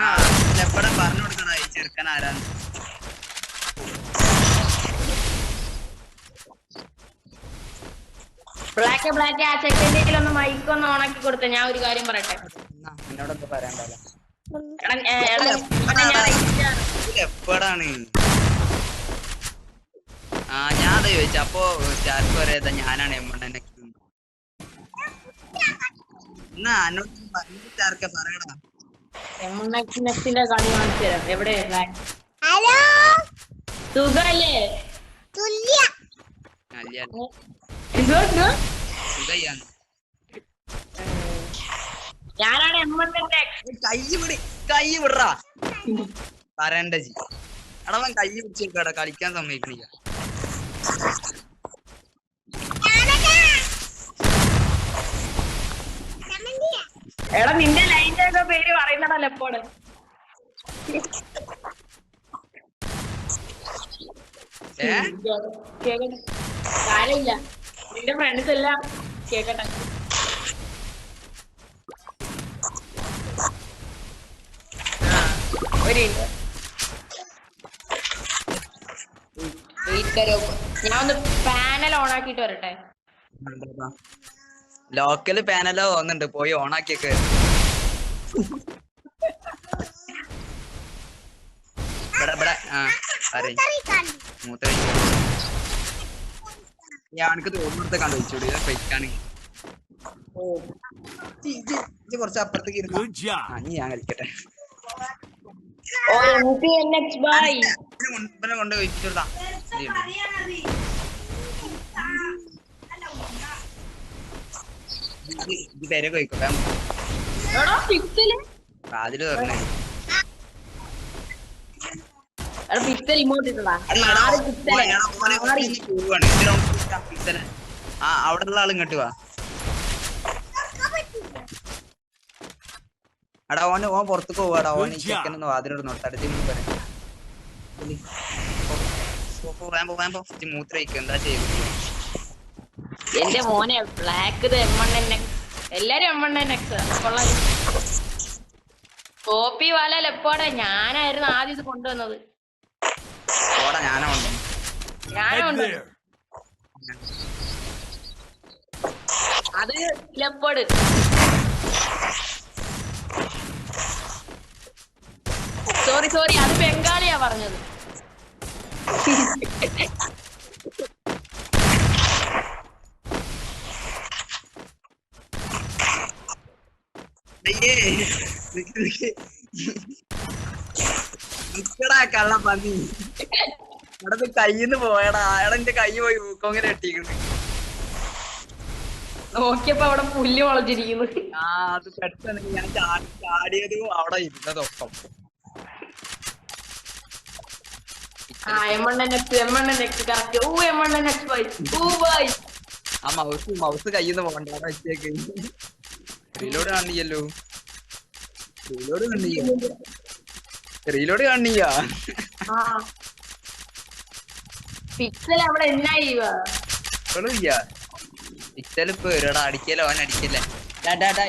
ആ എപ്പോഴും പറഞ്ഞു കൊടുക്കണ ഈ ചെറുക്കൻ ആരാന്ന്. ബ്ലാക്ക് ആ ചെക്കൻ്റെ ഒന്ന് മൈക്കൊന്ന് ഓണാക്കി കൊടുത്ത. ഞാൻ ഒരു കാര്യം പറയട്ടെ. എന്നോടൊന്നും പറയാണ്ടല്ലോ. എപ്പോഴാണ് ഞാൻ അത് ചോദിച്ചു. അപ്പൊ സ്റ്റാർക്ക് പറയാ ഞാനാണ് എമ്മണ്ണനെ. എന്നാ എന്നോട് സ്റ്റാർക്കെ പറയടാ. നെക്സ്റ്റിന്റെ കളി കാണിച്ചു തരാം. എവിടെ സുഖല്ലേ? ഞാനാണ് എമ്മണ്ണന്റെ. കൈ വിടറാ പറയണ്ട ജി. അടവൻ കൈ പിടിച്ചേക്കാടാ, കളിക്കാൻ സമ്മതിക്കണില്ല. എടാ നിന്റെ ലൈൻ്റെ ഒക്കെ പേര് പറയുന്നതല്ല എപ്പോഴും. കാര്യമില്ല, നിന്റെ ഫ്രണ്ട്സ് എല്ലാം കേക്കട്ടെ. ഞാൻ ഒന്ന് പാനൽ ഓൺ ആക്കിട്ട് വരട്ടെ. ലോക്കല് പാനലോ വന്നിട്ടുണ്ട്, പോയി ഓണാക്കിയൊക്കെ. ഞാനക്ക് തോന്നുന്നത് കണ്ടു വെച്ചോടി ഫേക്കാണ്. കുറച്ച് അപ്പുറത്തേക്ക് ഞാൻ കളിക്കട്ടെ. കൊണ്ട് വെച്ചിട്ടാ ഇത് പേരെ കഴിക്കട്ടെ. അതില് പറഞ്ഞേ അവിടെ ഉള്ള ആൾ ഇങ്ങോട്ട് വാ. എടാ ഓൻ പുറത്തേക്ക് പോവാടാ. ഓൻ ഈ ചെക്കനൊന്ന് വാതിലോട് നോട്ടടുത്ത് മൂത്ര വയ്ക്കും. എന്താ ചെയ്യുന്നത് എന്റെ മോനെ? ബ്ലാക്ക് എല്ലാരും കോപ്പി വാലല്ല എപ്പോടെ. ഞാനായിരുന്നു ആദ്യം ഇത് കൊണ്ടുവന്നത്. അത് ലെപ്പോട്. സോറി അത് ബംഗാളിയാ പറഞ്ഞത്. കള്ള പന്നി അവിടെ കയ്യിന്ന് പോയടാ. അയാളെ എന്റെ കൈ പോയി ഊക്കോങ്ങനെ കെട്ടിക്കുന്നു. നോക്കിയപ്പോ അവിടെ പുല്ല് മുളച്ചിരിക്കുന്നു. അത് പെട്ടെന്ന് ഞാൻ ചാടിയതും അവിടെ ഇരുന്നതൊപ്പം. ആ മൗസ് കയ്യിന്ന് പോകണ്ട വെച്ചേക്ക്. റീലോഡ് കാണിയല്ലോ. റീലോഡ് കാണിയ പിക്സൽ അവിടെ പിക്സൽ ഇപ്പൊ വരടാ. അടിക്കല്ലോ, ഓൻ അടിക്കല്ലേ.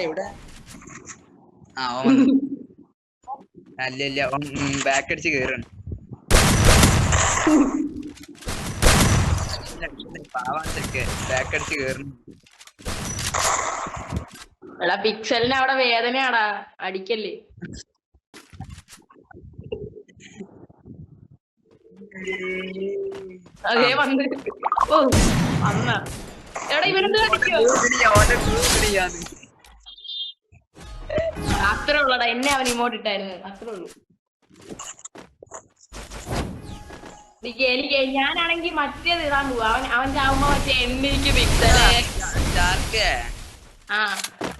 എവിടെ അല്ല ബാക്ക് അടിച്ച് കേറാണ്. ബാക്ക് അടിച്ച് കേറുന്നു. എടാ പിക്സലിന് അവിടെ വേദനയാടാ, അടിക്കല്ലേ. അതേ വന്ന് എടാ ഇവനെന്ത് അടിക്കോ? അത്രേ ഉള്ളടാ, എന്നെ അവൻ ഇമോട്ട് ഇട്ടായിരുന്നു. അത്രേ ഉള്ളൂ. എനിക്ക് ഞാനാണെങ്കി മറ്റേത് ഇടാൻ പോവാ. അവൻ ചാവുമ്പോ മറ്റേ എനിക്ക് പിക്സല്.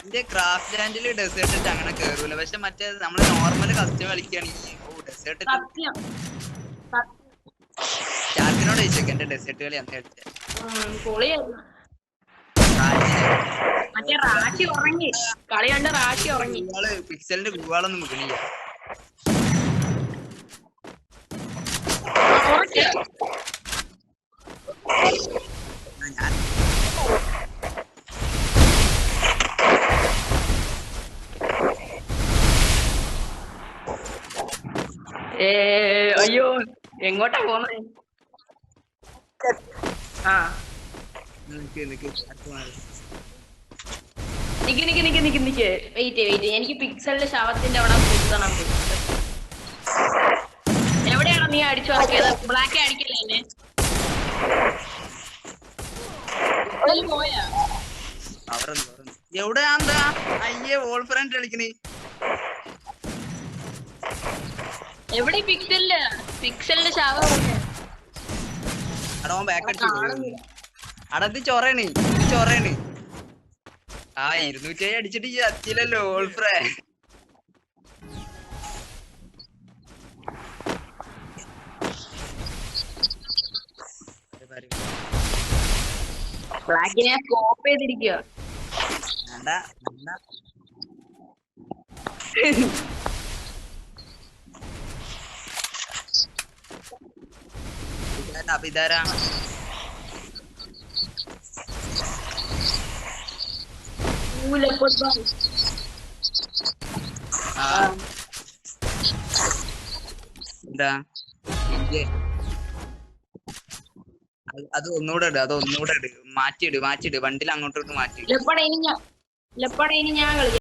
എന്റെ ക്രാഫ്റ്റ് ലാൻഡില് ഡെസേർട്ട് അങ്ങനെ കേറൂല. പക്ഷെ മറ്റേ നമ്മള് നോർമല് കസ്റ്റം കളിക്കുകയാണെങ്കിൽ ഡെസേർട്ട് ചാർക്കിനോട് ചോദിച്ചേക്ക. എന്റെ ഡെസേർട്ട് കളി അന്ന് കളിച്ചേ മറ്റേ റാഷി ഉറങ്ങി. കളി കണ്ട് റാഷി ഉറങ്ങി. പിക്സലിന്റെ ഗുവാളൊന്നും മുകളില്ല. എങ്ങോട്ടാ പോന്നെ? ആ നിക്ക് അടുത്ത് മാറി. നിക്ക് വെയിറ്റ് എനിക്ക് പിക്സലിന്റെ ശവത്തിന്റെ അവിടെ കുത്തണം. എവിടെയാണോ നീ അടിച്ചു ഇറക്കിയത്? ബ്ലാക്ക് അടിക്കല്ലേ എന്നെ? പോയാ എവിടെയാ? അയ്യേ ഓൾ ഫ്രണ്ട് കളിക്കണേ. എവിടെ പിക്സലിന്റെ ശവം? അടവൻ ബാക്ക് അടിച്ചു പോയി. അടത് ചൊറയാണ്. ആ 207 അടിച്ചിട്ട് ഈ അത്തിയില്ലല്ലോ ഓൾ ഫ്രേ. ബ്ലാക്കിനെ സ്കോപ്പ് ചെയ്തിരിക്കുക. അപ്പൊ ഇതാരാ? എന്താ അത് ഒന്നുകൂടെ ഇട്. മാറ്റിയിട്. വണ്ടിയിൽ അങ്ങോട്ടോട്ട് മാറ്റി. ഇനി ഞാൻ കളിക്കാം.